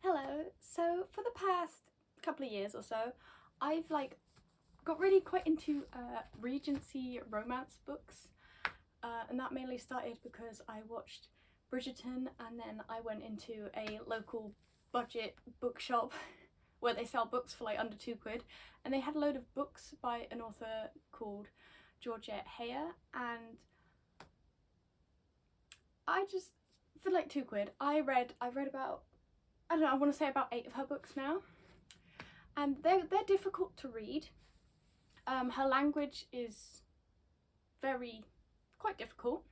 Hello. So for the past couple of years or so, I've got really quite into Regency romance books, and that mainly started because I watched Bridgerton, and then I went into a local budget bookshop where they sell books for like under £2, and they had a load of books by an author called Georgette Heyer, and I just, for like £2, I read about, I don't know, I want to say about 8 of her books now, and they're difficult to read. Her language is quite difficult,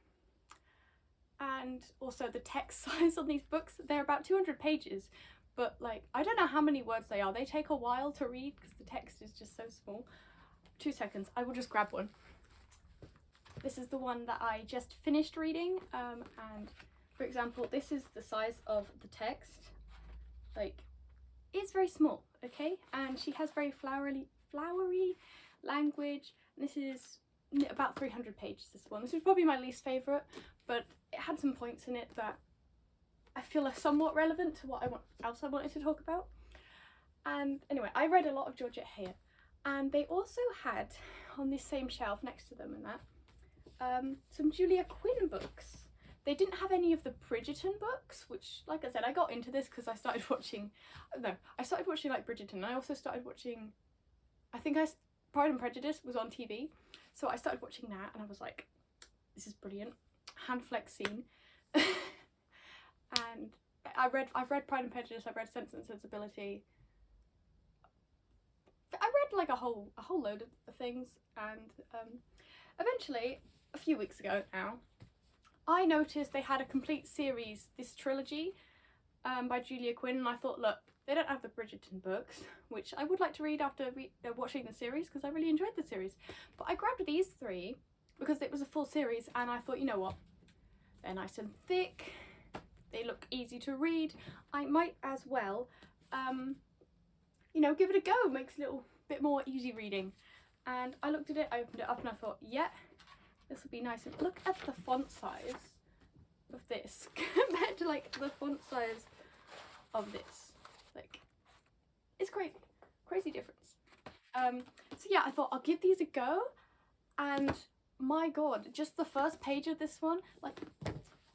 and also the text size on these books, they're about 200 pages, but like, I don't know how many words they are. They take a while to read because the text is just so small. 2 seconds, I will just grab one. This is the one that I just finished reading, and for example, this is the size of the text. Like, it's very small, okay? And she has very flowery language. This is about 300 pages, this one. This is probably my least favourite, but it had some points in it that I feel are somewhat relevant to what else I wanted to talk about. And anyway, I read a lot of Georgette Heyer, and they also had on this same shelf next to them and that some Julia Quinn books. They didn't have any of the Bridgerton books, which, like I said, I got into this because I started watching like Bridgerton. I also started watching, Pride and Prejudice was on TV, so I started watching that, and I was like, this is brilliant. Hand flex scene. And I've read Pride and Prejudice, I've read Sense and Sensibility. I read like a whole load of things, and eventually, a few weeks ago now, I noticed they had a complete series, this trilogy by Julia Quinn, and I thought, look, they don't have the Bridgerton books, which I would like to read after watching the series because I really enjoyed the series. But I grabbed these 3 because it was a full series, and I thought, you know what, they're nice and thick, they look easy to read, I might as well, you know, give it a go, makes it a little bit more easy reading. And I looked at it, I opened it up, and I thought, yeah, this will be nice. And look at the font size of this compared to like the font size of this. Like, it's crazy difference. So yeah, I thought I'll give these a go, and my god, just the first page of this one, like,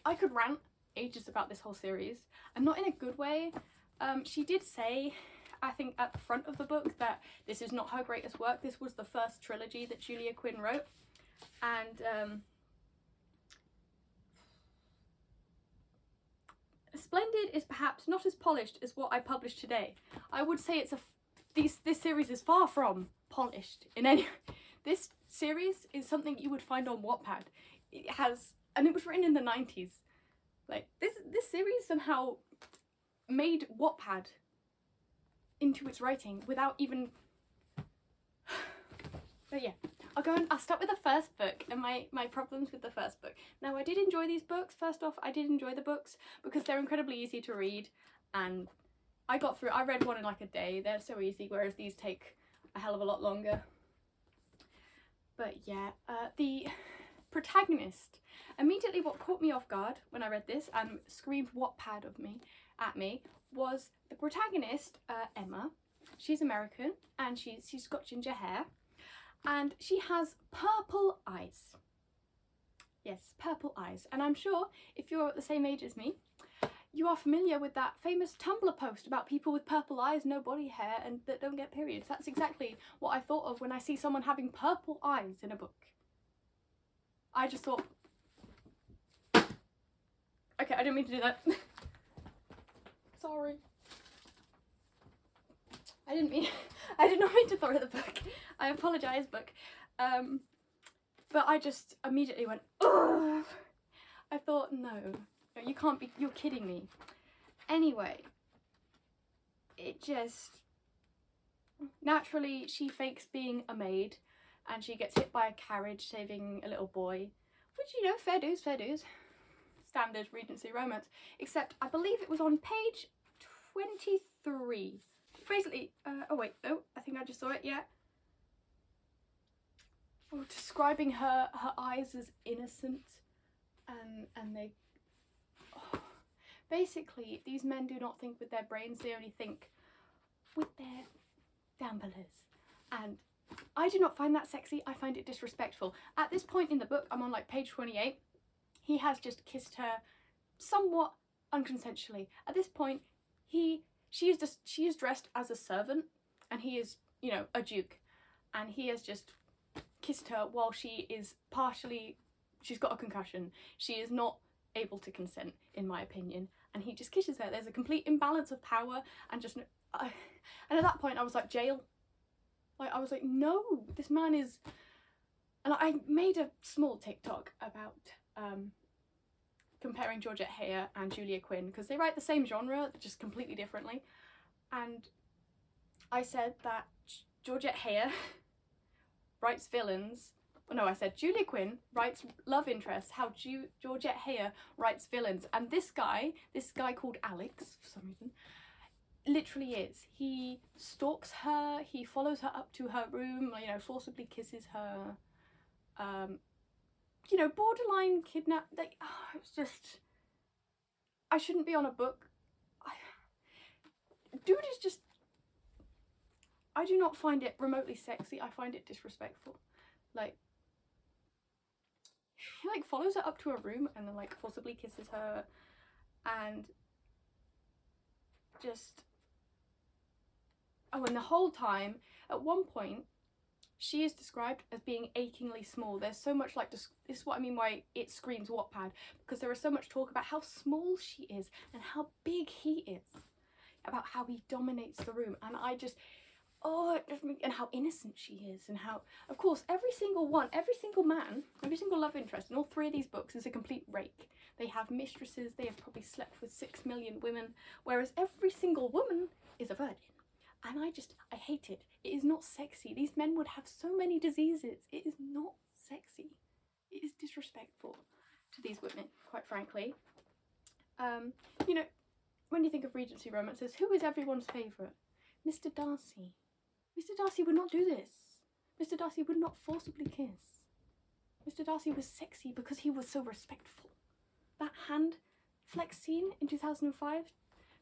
I could rant ages about this whole series, and not in a good way. She did say, I think at the front of the book, that this is not her greatest work. This was the first trilogy that Julia Quinn wrote. And Splendid is perhaps not as polished as what I published today. I would say this series is far from polished in any. This series is something you would find on Wattpad. It has, and it was written in the 90s. Like, this series somehow made Wattpad into its writing without even. But yeah, I'll start with the first book and my problems with the first book. Now, I did enjoy these books. First off, I did enjoy the books because they're incredibly easy to read, and I read one in like a day. They're so easy, whereas these take a hell of a lot longer. But yeah, the protagonist, immediately what caught me off guard when I read this and screamed Wattpad at me was the protagonist, Emma. She's American, and she's got ginger hair. And she has purple eyes. Yes, purple eyes. And I'm sure if you're the same age as me, you are familiar with that famous Tumblr post about people with purple eyes, no body hair, and that don't get periods. That's exactly what I thought of when I see someone having purple eyes in a book. I just thought, okay, I didn't mean to do that. Sorry. I did not mean to throw the book. I apologise, book. But I just immediately went, ugh. I thought, no, you can't be, you're kidding me. Anyway, naturally she fakes being a maid, and she gets hit by a carriage saving a little boy, which, you know, fair dues. Standard Regency romance, except I believe it was on page 23. Basically, I think I just saw it, yeah. Oh, describing her eyes as innocent, and they, basically, these men do not think with their brains, they only think with their damblers. And I do not find that sexy, I find it disrespectful. At this point in the book, I'm on like page 28, he has just kissed her somewhat unconsensually. At this point, she is dressed as a servant, and he is, you know, a duke, and he has just kissed her while she's got a concussion. She is not able to consent, in my opinion, and he just kisses her. There's a complete imbalance of power, and and at that point I was like, jail. Like, I was like, no, this man is... And I made a small TikTok about comparing Georgette Heyer and Julia Quinn, because they write the same genre, just completely differently. And I said that Georgette Heyer writes villains. No, I said Julia Quinn writes love interests, how Georgette Heyer writes villains. And this guy called Alex, for some reason, literally is. He stalks her, he follows her up to her room, you know, forcibly kisses her, you know, borderline kidnap. Like, oh, it's just... I shouldn't be on a book. Dude is just... I do not find it remotely sexy, I find it disrespectful. Like, he like follows her up to her room and then like forcibly kisses her, and just... Oh, and the whole time, at one point, she is described as being achingly small. There's so much like, this is what I mean why it screams Wattpad, because there is so much talk about how small she is and how big he is, about how he dominates the room, and I just, oh, and how innocent she is, and how, of course, every single man, every single love interest in all three of these books is a complete rake. They have mistresses, they have probably slept with 6 million women, whereas every single woman is a virgin. And I hate it. It is not sexy. These men would have so many diseases. It is not sexy. It is disrespectful to these women, quite frankly. You know, when you think of Regency romances, who is everyone's favourite? Mr. Darcy. Mr. Darcy would not do this. Mr. Darcy would not forcibly kiss. Mr. Darcy was sexy because he was so respectful. That hand flex scene in 2005,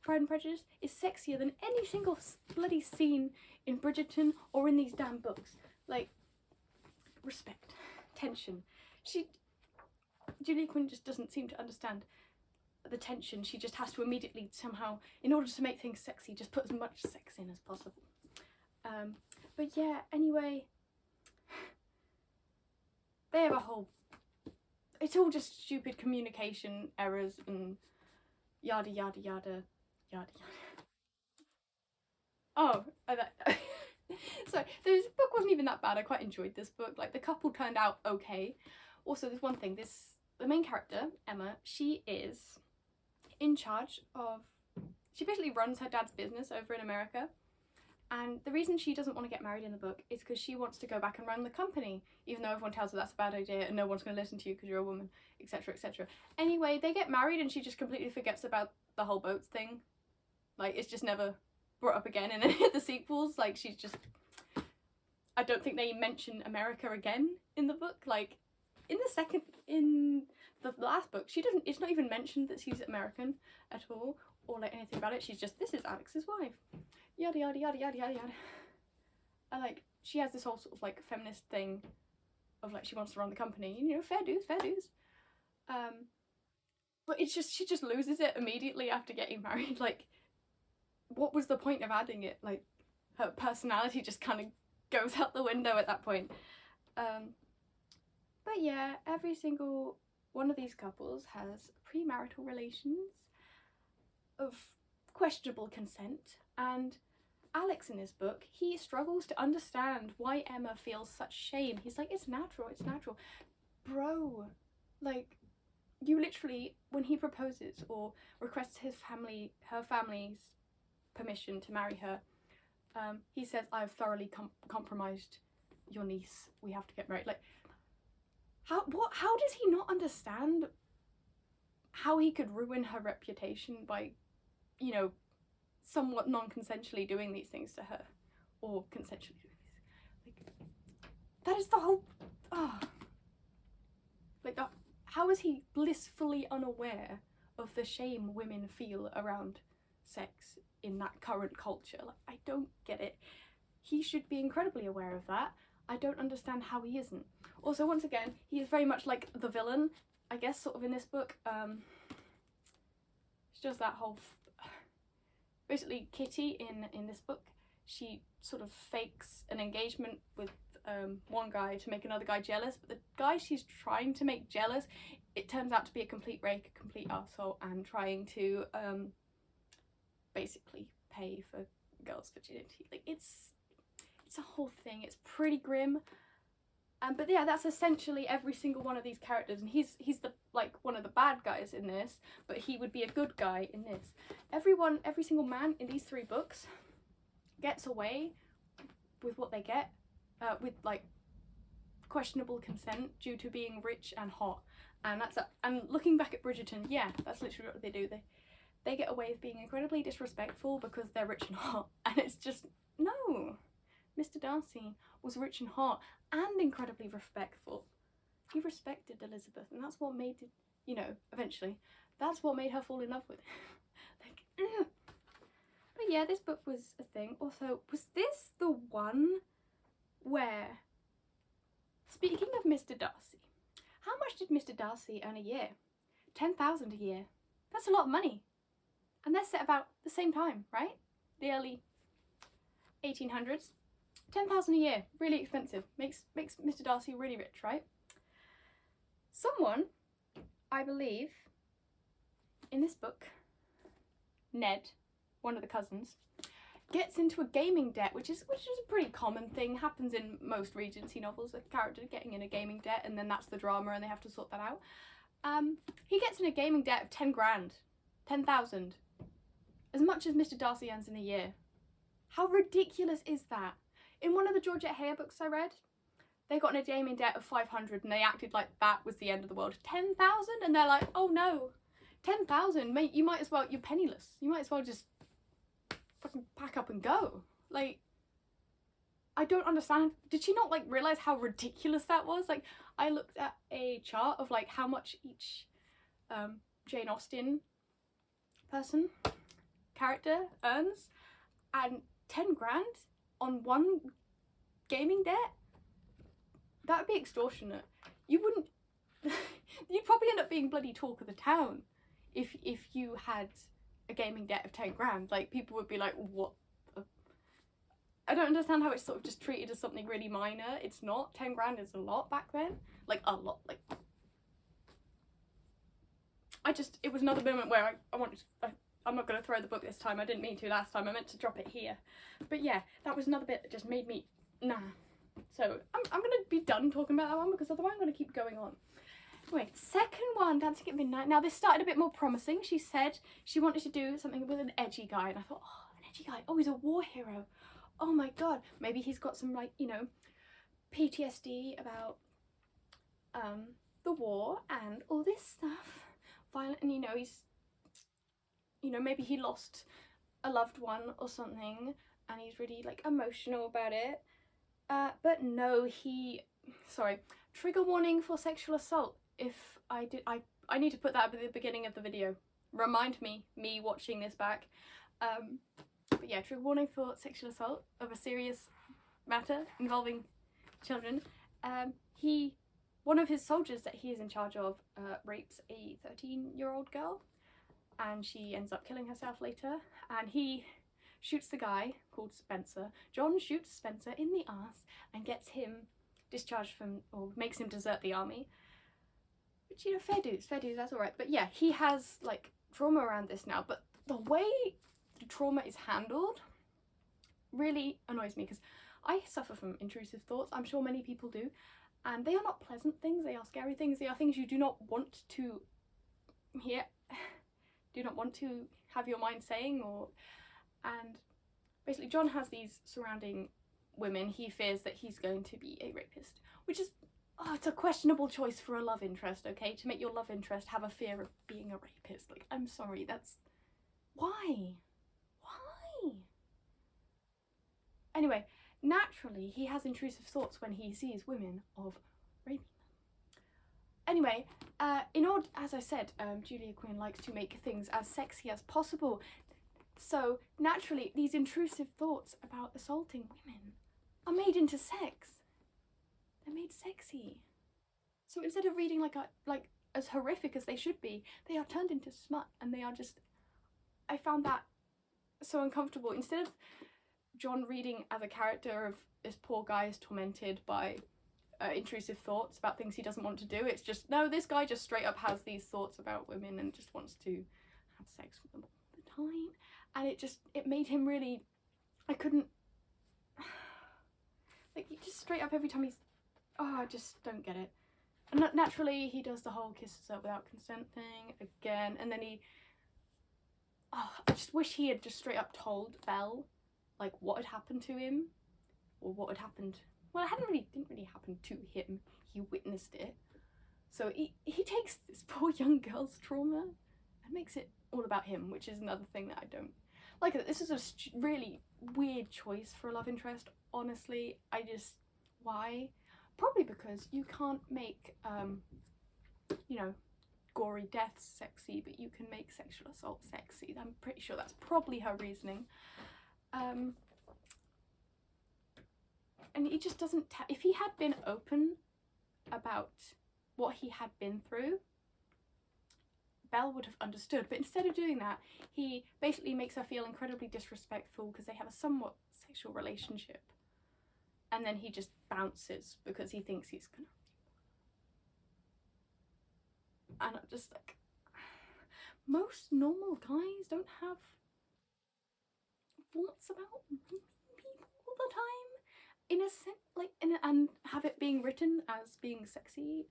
Pride and Prejudice, is sexier than any single bloody scene in Bridgerton or in these damn books. Like, respect, tension. Julia Quinn just doesn't seem to understand the tension. She just has to immediately somehow, in order to make things sexy, just put as much sex in as possible. But yeah, anyway, they have a whole... It's all just stupid communication errors and yada yada yada. Yada yada. Oh, so this book wasn't even that bad. I quite enjoyed this book. Like, the couple turned out okay. Also, there's one thing. The main character, Emma, she is in charge of... She basically runs her dad's business over in America. And the reason she doesn't want to get married in the book is because she wants to go back and run the company, even though everyone tells her that's a bad idea and no one's going to listen to you because you're a woman, etc, etc. Anyway, they get married and she just completely forgets about the whole boats thing. Like, it's just never brought up again in any of the sequels. Like, she's just... I don't think they mention America again in the book. Like, in the last book, she doesn't... It's not even mentioned that she's American at all, or like anything about it. She's just, this is Alex's wife. Yada yada yada yada yada yada. And like, she has this whole sort of like feminist thing of like, she wants to run the company. You know, fair dues, fair dues. But it's just, she just loses it immediately after getting married. Like, what was the point of adding it? Like, her personality just kind of goes out the window at that point. But yeah, every single one of these couples has premarital relations of questionable consent, and Alex in this book, he struggles to understand why Emma feels such shame. He's like, it's natural, it's natural. Bro, like, you literally, when he proposes or requests her family's permission to marry her, he says, I've thoroughly compromised your niece, we have to get married. Like, how does he not understand how he could ruin her reputation by, you know, somewhat non-consensually doing these things to her, or consensually doing these? Like, that is the whole... Like, how is he blissfully unaware of the shame women feel around sex in that current culture. Like, I don't get it. He should be incredibly aware of that. I don't understand how he isn't. Also, once again, he is very much like the villain, I guess, sort of in this book. It's just that whole... Basically, Kitty in this book, she sort of fakes an engagement with one guy to make another guy jealous, but the guy she's trying to make jealous, it turns out to be a complete rake, a complete arsehole, and trying to basically pay for girls' virginity. Like, it's a whole thing. It's pretty grim. But yeah, that's essentially every single one of these characters, and he's the like one of the bad guys in this, but he would be a good guy in this. Every single man in these 3 books gets away with what they get, with like questionable consent due to being rich and hot, and and looking back at Bridgerton, yeah, that's literally what they do. They get away with being incredibly disrespectful because they're rich and hot, and it's just, no. Mr. Darcy was rich and hot and incredibly respectful. He respected Elizabeth, and that's what made it, you know, eventually, that's what made her fall in love with him. Like, ugh. But yeah, this book was a thing. Also, was this the one where, speaking of Mr. Darcy, how much did Mr. Darcy earn a year? 10,000 a year. That's a lot of money. And they're set about the same time, right? The early 1800s. 10,000 a year, really expensive. Makes Mr. Darcy really rich, right? Someone, I believe, in this book, Ned, one of the cousins, gets into a gaming debt, which is a pretty common thing. Happens in most Regency novels, a character getting in a gaming debt, and then that's the drama, and they have to sort that out. He gets in a gaming debt of 10 grand, 10,000, as much as Mr. Darcy earns in a year. How ridiculous is that? In one of the Georgette Heyer books I read, they got in a gaming debt of 500 and they acted like that was the end of the world. 10,000? And they're like, oh no, 10,000, mate, you might as well, you're penniless. You might as well just fucking pack up and go. Like, I don't understand. Did she not like realise how ridiculous that was? Like, I looked at a chart of like how much each Jane Austen character earns, and 10 grand on one gaming debt? That would be extortionate. You wouldn't... You'd probably end up being bloody talk of the town if you had a gaming debt of 10 grand. Like, people would be like, what the... I don't understand how it's sort of just treated as something really minor. It's not. 10 grand is a lot back then. Like, a lot. Like... It was another moment where I wanted to... I'm not going to throw the book this time. I didn't mean to last time. I meant to drop it here. But yeah, that was another bit that just made me... Nah. So, I'm going to be done talking about that one because otherwise I'm going to keep going on. Anyway, second one, Dancing at Midnight. Now, this started a bit more promising. She said she wanted to do something with an edgy guy. And I thought, oh, an edgy guy. Oh, he's a war hero. Oh my God. Maybe he's got some, like, you know, PTSD about the war and all this stuff. Violent, and, you know, he's... You know, maybe he lost a loved one or something and he's really like emotional about it. But no, sorry, trigger warning for sexual assault. If I need to put that at the beginning of the video. Remind me watching this back. But yeah, trigger warning for sexual assault of a serious matter involving children. One of his soldiers that he is in charge of rapes a 13-year-old girl. And she ends up killing herself later, and he shoots the guy called Spencer. John shoots Spencer in the arse and gets him discharged from, or makes him desert the army. Which, you know, fair dues, that's alright. But yeah, he has like trauma around this now, but the way the trauma is handled really annoys me because I suffer from intrusive thoughts. I'm sure many people do, and they are not pleasant things, they are scary things, they are things you do not want to hear. Do not want to have your mind saying, and basically John has these surrounding women. He fears that he's going to be a rapist, which is, it's a questionable choice for a love interest, okay? To make your love interest have a fear of being a rapist. Like, I'm sorry, that's... Why? Anyway, naturally he has intrusive thoughts when he sees women of raping them. Anyway, in order, as I said, Julia Quinn likes to make things as sexy as possible. So naturally, these intrusive thoughts about assaulting women are made into sex. They're made sexy. So instead of reading like as horrific as they should be, they are turned into smut, and they are just. I found that so uncomfortable. Instead of John reading as a character of this poor guy is tormented by intrusive thoughts about things he doesn't want to do, it's just, no, this guy just straight up has these thoughts about women and just wants to have sex with them all the time. And it made him really, I couldn't, like, he just straight up every time I just don't get it. And naturally he does the whole kisses up without consent thing again, and then I just wish he had just straight up told Belle like what had happened to him, or what had happened. Well, it didn't really happen to him. He witnessed it. So he takes this poor young girl's trauma and makes it all about him, which is another thing that I don't like. This is a really weird choice for a love interest, honestly. Why? Probably because you can't make, you know, gory deaths sexy, but you can make sexual assault sexy. I'm pretty sure that's probably her reasoning. And he just doesn't. If he had been open about what he had been through, Belle would have understood. But instead of doing that, he basically makes her feel incredibly disrespectful because they have a somewhat sexual relationship, and then he just bounces because he thinks he's gonna. And I'm just like, most normal guys don't have thoughts about people all the time. In a sense, and have it being written as being sexy,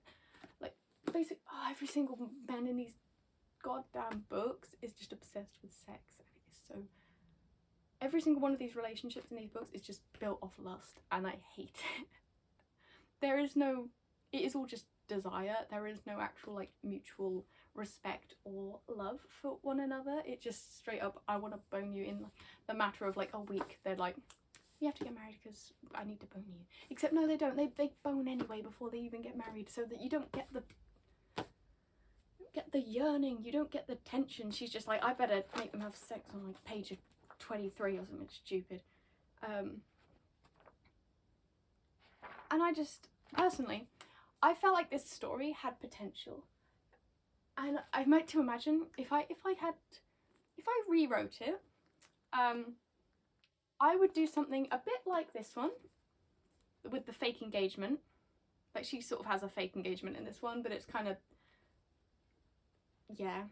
like every single man in these goddamn books is just obsessed with sex, and it is so. Every single one of these relationships in these books is just built off lust, and I hate it. It is all just desire. There is no actual like mutual respect or love for one another. It just straight up, I want to bone you in the matter of like a week. They're like, you have to get married because I need to bone you. Except no, they don't. They bone anyway before they even get married, so that you don't get the yearning, you don't get the tension. She's just like, I better make them have sex on like page 23 or something stupid. And I just, personally, I felt like this story had potential. And I meant to imagine if I rewrote it, I would do something a bit like this one, with the fake engagement. Like, she sort of has a fake engagement in this one, but it's kind of, yeah.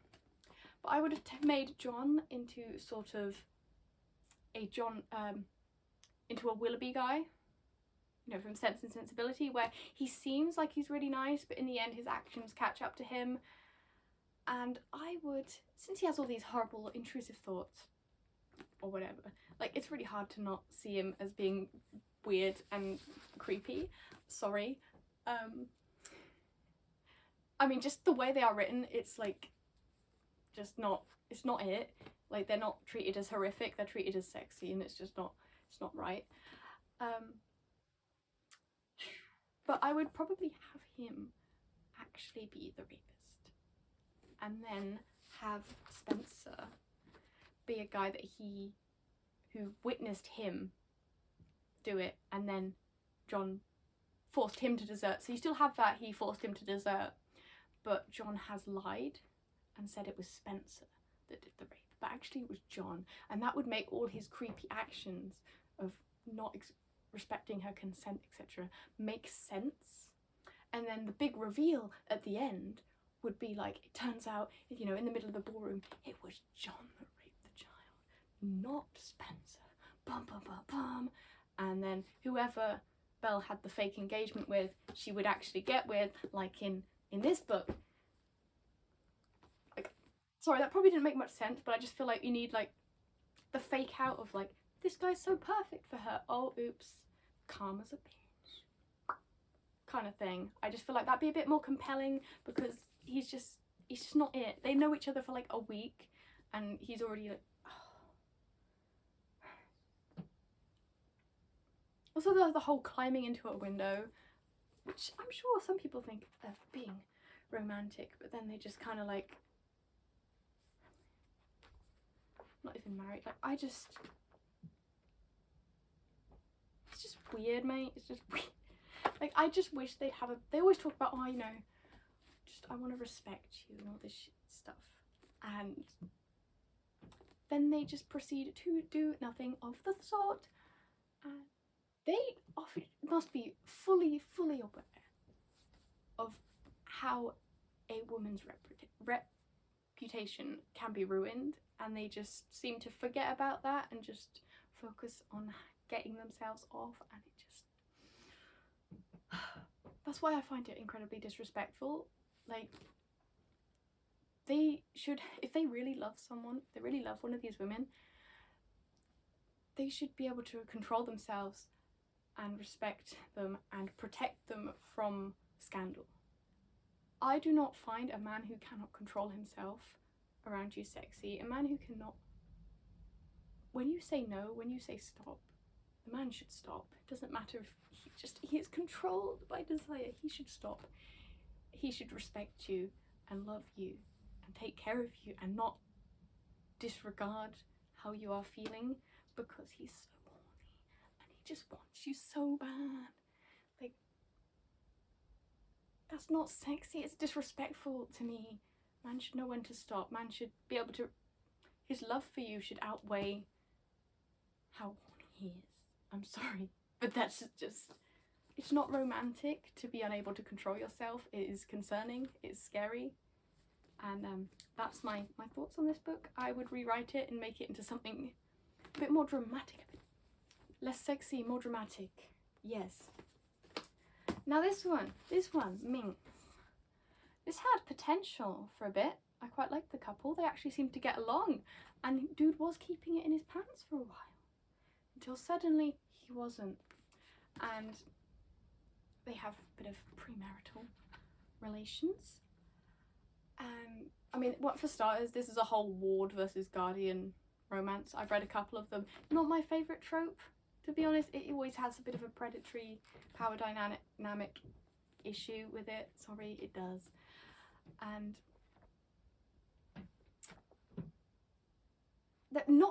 But I would have made John into sort of into a Willoughby guy, you know, from Sense and Sensibility, where he seems like he's really nice, but in the end his actions catch up to him. And I would, since he has all these horrible intrusive thoughts, or whatever, like, it's really hard to not see him as being weird and creepy, sorry. I mean, just the way they are written, it's like, just not, it's not it. Like, they're not treated as horrific, they're treated as sexy, and it's just not, it's not right. But I would probably have him actually be the rapist, and then have Spencer be a guy who witnessed him do it, and then John forced him to desert. So you still have that, he forced him to desert, but John has lied and said it was Spencer that did the rape, but actually it was John, and that would make all his creepy actions of not respecting her consent, etc., make sense. And then the big reveal at the end would be like, it turns out, you know, in the middle of the ballroom, it was John that raped the child, not Spencer. Bum, bum, bum, bum. And then whoever Belle had the fake engagement with, she would actually get with, like in this book. Like, sorry, that probably didn't make much sense, but I just feel like you need like the fake out of like, this guy's so perfect for her. Oh, oops, calm as a bitch, kind of thing. I just feel like that'd be a bit more compelling, because he's just not it. They know each other for like a week, and he's already like. Also, the whole climbing into a window, which I'm sure some people think of being romantic, but then they just kind of like, not even married, like it's just weird, mate. It's just weird. Like, I just wish they'd have they always talk about, oh, you know, just I want to respect you and all this stuff, and then they just proceed to do nothing of the sort, and they must be fully aware of how a woman's reputation can be ruined, and they just seem to forget about that and just focus on getting themselves off, and it just that's why I find it incredibly disrespectful. Like, they should, if they really love someone, if they really love one of these women, they should be able to control themselves and respect them and protect them from scandal. I do not find a man who cannot control himself around you sexy. A man who cannot, when you say no, when you say stop, the man should stop. It doesn't matter if he is controlled by desire. He should stop. He should respect you and love you and take care of you and not disregard how you are feeling because he's so horny and he just wants you so bad. Like, that's not sexy. It's disrespectful to me. Man should know when to stop. Man should be able to, his love for you should outweigh how horny he is. I'm sorry, but that's just, it's not romantic to be unable to control yourself. It is concerning, it's scary, and that's my thoughts on this book. I would rewrite it and make it into something a bit more dramatic, a bit less sexy, more dramatic. Yes. Now this one, Minx. This had potential for a bit. I quite liked the couple. They actually seemed to get along, and dude was keeping it in his pants for a while, until suddenly he wasn't. And they have a bit of premarital relations. I mean, what for starters, this is a whole ward versus guardian romance. I've read a couple of them. Not my favourite trope, to be honest. It always has a bit of a predatory power dynamic issue with it. Sorry, it does. And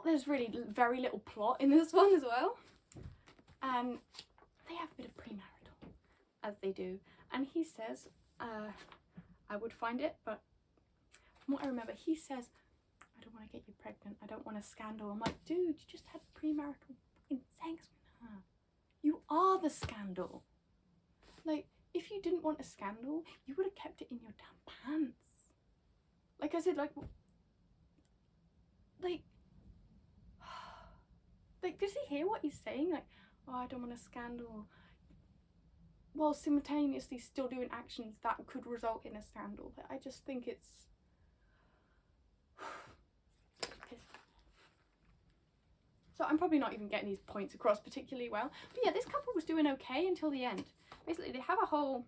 there's really very little plot in this one as well. And they have a bit of premarital, as they do. And he says, I would find it, but from what I remember, he says, I don't want to get you pregnant. I don't want a scandal. I'm like, dude, you just had premarital fucking sex with her. You are the scandal. Like, if you didn't want a scandal, you would have kept it in your damn pants. Like I said, like, does he hear what he's saying? Like, oh, I don't want a scandal, while simultaneously still doing actions that could result in a scandal. I just think it's so I'm probably not even getting these points across particularly well. But yeah, this couple was doing okay until the end. Basically, they have a whole,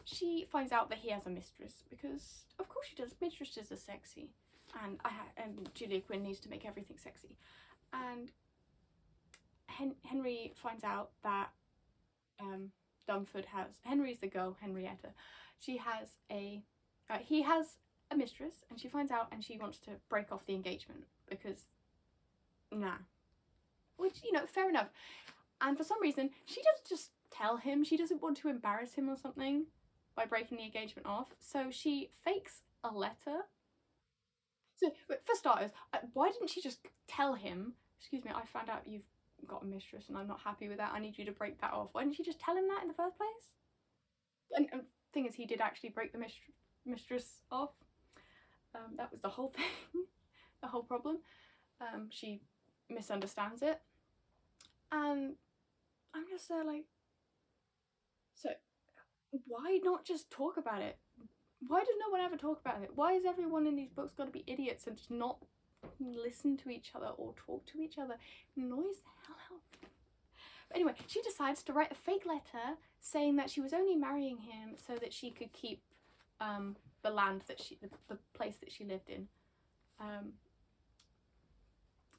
she finds out that he has a mistress, because of course she does. Mistresses are sexy, and Julia Quinn needs to make everything sexy. And Henry finds out that Dunford has, Henry's the girl, Henrietta, she has he has a mistress, and she finds out and she wants to break off the engagement because nah, which, you know, fair enough. And for some reason she doesn't just tell him, she doesn't want to embarrass him or something by breaking the engagement off, so she fakes a letter. So for starters, why didn't she just tell him, excuse me, I found out you've got a mistress and I'm not happy with that, I need you to break that off? Why didn't she just tell him that in the first place? And thing is, he did actually break the mistress off. That was the whole thing, the whole problem. She misunderstands it, and I'm just there like, so why not just talk about it? Why does no one ever talk about it? Why is everyone in these books got to be idiots and just not listen to each other or talk to each other? It annoys the hell out of me. But anyway, she decides to write a fake letter saying that she was only marrying him so that she could keep the land that the place that she lived in,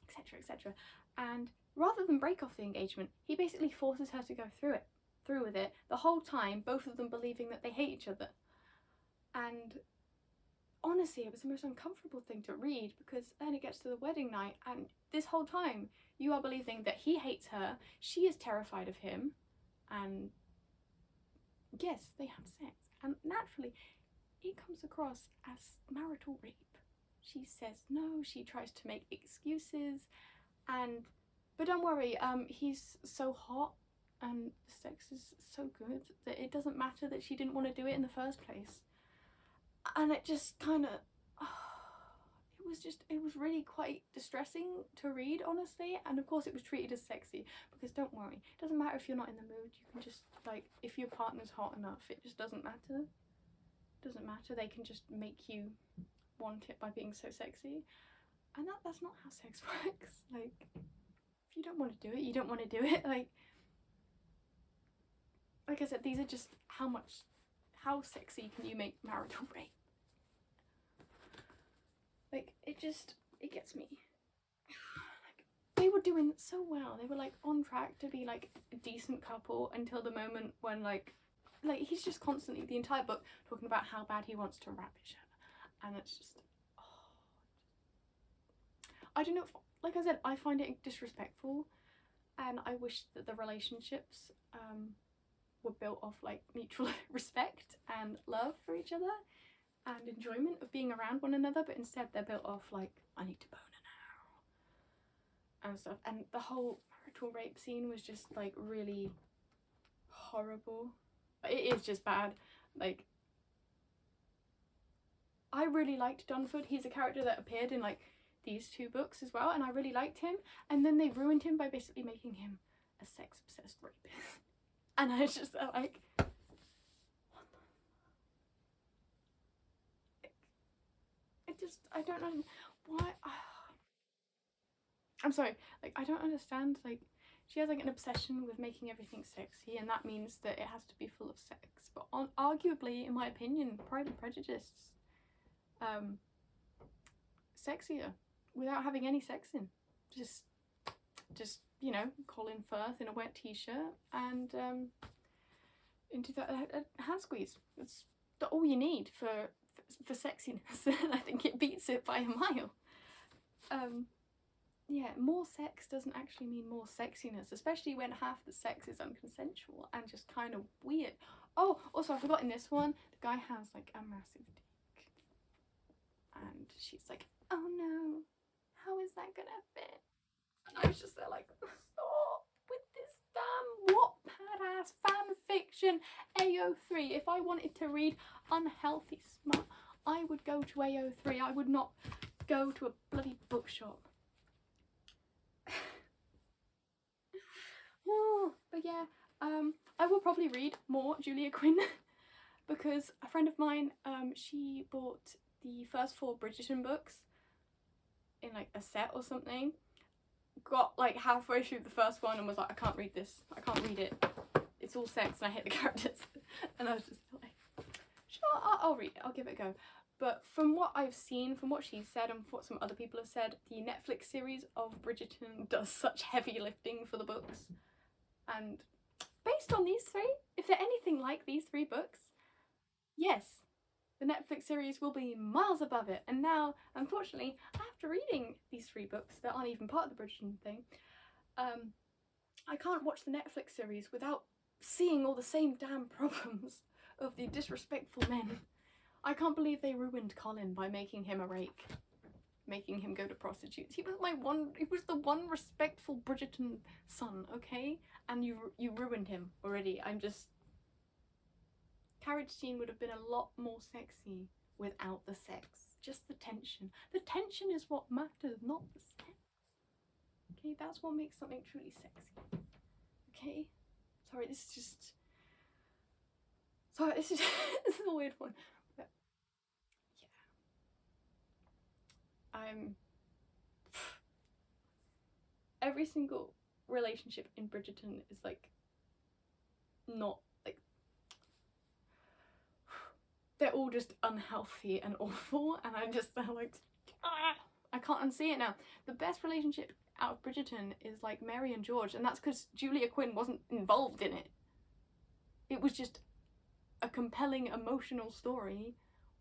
etc, etc. And rather than break off the engagement, he basically forces her to go through with it the whole time, both of them believing that they hate each other. And honestly, it was the most uncomfortable thing to read, because then it gets to the wedding night and this whole time you are believing that he hates her, she is terrified of him, and yes, they have sex, and naturally it comes across as marital rape. She says no, she tries to make excuses, but don't worry, he's so hot and the sex is so good that it doesn't matter that she didn't want to do it in the first place. And it just kind of, it was really quite distressing to read, honestly. And of course it was treated as sexy, because don't worry, it doesn't matter if you're not in the mood, you can just, like, if your partner's hot enough, it just doesn't matter. It doesn't matter, they can just make you want it by being so sexy. And that's not how sex works. Like, if you don't want to do it, you don't want to do it. Like I said, these are just how sexy can you make marital rape? Like, it gets me. Like, they were doing so well. They were like on track to be like a decent couple until the moment when like he's just constantly, the entire book, talking about how bad he wants to ravish her, and it's just, I don't know, like I said, I find it disrespectful, and I wish that the relationships were built off like mutual respect and love for each other and enjoyment of being around one another, but instead they're built off like, I need to bone her now and stuff. And the whole marital rape scene was just like really horrible. It is just bad. Like, I really liked Dunford. He's a character that appeared in like these two books as well, and I really liked him, and then they ruined him by basically making him a sex obsessed rapist. And I was just like, I don't know why. I'm sorry, like, I don't understand. Like, she has like an obsession with making everything sexy, and that means that it has to be full of sex. But arguably, in my opinion, Pride and Prejudice, sexier without having any sex in. Just you know, Colin Firth in a wet t-shirt and into that hand squeeze. That's all you need for sexiness. And I think it beats it by a mile. Yeah, more sex doesn't actually mean more sexiness, especially when half the sex is unconsensual and just kind of weird. Oh, also I forgot, in this one, the guy has like a massive dick. And she's like, oh no, how is that gonna fit? And I was just there like, stop with this damn Wattpad-ass fan fiction AO3. If I wanted to read unhealthy smut, I would go to AO3. I would not go to a bloody bookshop. Oh, but yeah, I will probably read more Julia Quinn because a friend of mine, she bought the first 4 Bridgerton books in like a set or something, got like halfway through the first one and was like, I can't read this, I can't read it, it's all sex and I hate the characters. And I was just like, sure, I'll read it, I'll give it a go. But from what I've seen, from what she's said and what some other people have said, the Netflix series of Bridgerton does such heavy lifting for the books. And based on these 3, if they're anything like these 3 books, yes, the Netflix series will be miles above it. And now, unfortunately, after reading these 3 books that aren't even part of the Bridgerton thing, I can't watch the Netflix series without seeing all the same damn problems of the disrespectful men. I can't believe they ruined Colin by making him a rake, making him go to prostitutes. He was the one respectful Bridgerton son, okay? And you ruined him already. Carriage scene would have been a lot more sexy without the sex. Just the tension. The tension is what matters, not the sex. Okay, that's what makes something truly sexy. Okay? Sorry, this is this is a weird one. But yeah. Every single relationship in Bridgerton is like not like, they're all just unhealthy and awful, and I'm just like, I can't unsee it now. The best relationship out of Bridgerton is like Mary and George, and that's because Julia Quinn wasn't involved in it. It was just a compelling emotional story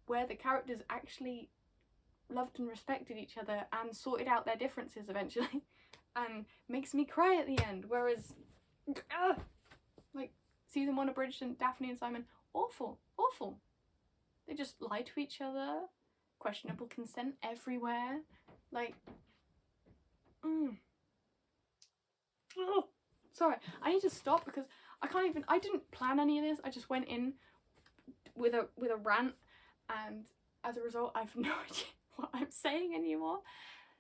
where the characters actually loved and respected each other and sorted out their differences eventually, and makes me cry at the end. Whereas, like season 1 of Bridgerton, Daphne and Simon, awful. They just lie to each other, questionable consent everywhere, like, sorry, I need to stop because I didn't plan any of this. I just went in with a rant, and as a result I've no idea what I'm saying anymore.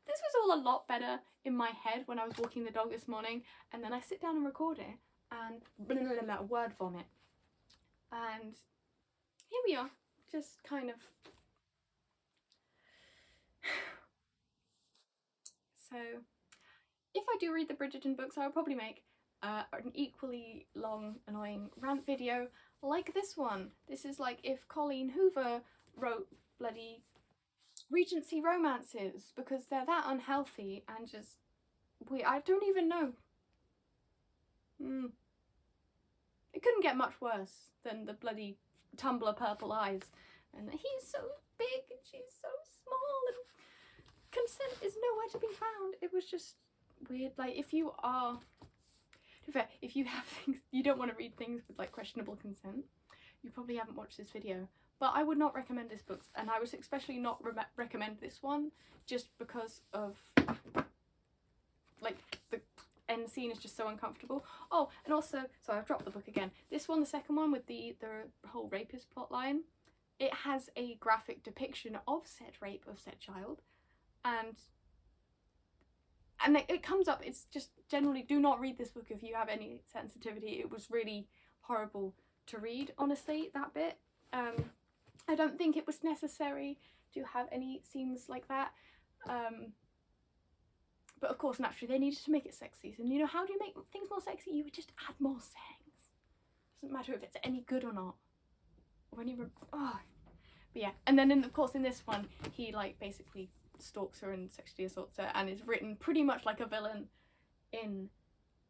This was all a lot better in my head when I was walking the dog this morning, and then I sit down and record it and word vomit, and here we are, just kind of. So if I do read the Bridgerton books, I'll probably make an equally long, annoying rant video like this one. This is like if Colleen Hoover wrote bloody Regency romances, because they're that unhealthy and just weird. I don't even know. It couldn't get much worse than the bloody Tumblr purple eyes, and he's so big and she's so small and consent is nowhere to be found. It was just weird. Like, if you are, to be fair, if you have things, you don't want to read things with like questionable consent, you probably haven't watched this video. But I would not recommend this book, and I would especially not recommend this one, just because of like the end scene is just so uncomfortable. Oh, and also, so I've dropped the book again. This one, the second one with the whole rapist plotline, it has a graphic depiction of said rape of said child, and it comes up. It's just generally, do not read this book if you have any sensitivity. It was really horrible to read, honestly, that bit. I don't think it was necessary to have any scenes like that. But of course, naturally, they needed to make it sexy. And you know, how do you make things more sexy? You would just add more sex. Doesn't matter if it's any good or not. Or any... But yeah. And then, of course, in this one, he, like, basically stalks her and sexually assaults her, and is written pretty much like a villain in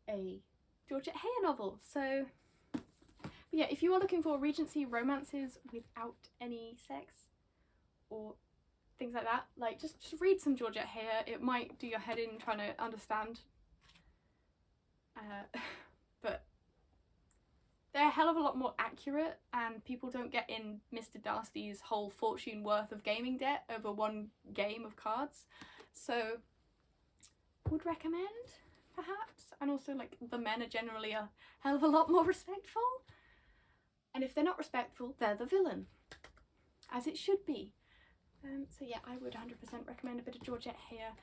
a Georgette Heyer novel. So... But yeah, if you are looking for Regency romances without any sex or things like that, like just read some Georgette Heyer. It might do your head in trying to understand. But they're a hell of a lot more accurate, and people don't get in Mr. Darcy's whole fortune worth of gaming debt over one game of cards. So would recommend, perhaps. And also, like, the men are generally a hell of a lot more respectful. And if they're not respectful, they're the villain, as it should be. So yeah, I would 100% recommend a bit of Georgette Heyer,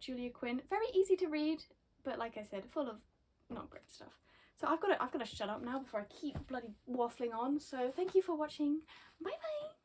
Julia Quinn. Very easy to read, but like I said, full of not great stuff. So I've got to shut up now before I keep bloody waffling on. So thank you for watching. Bye bye.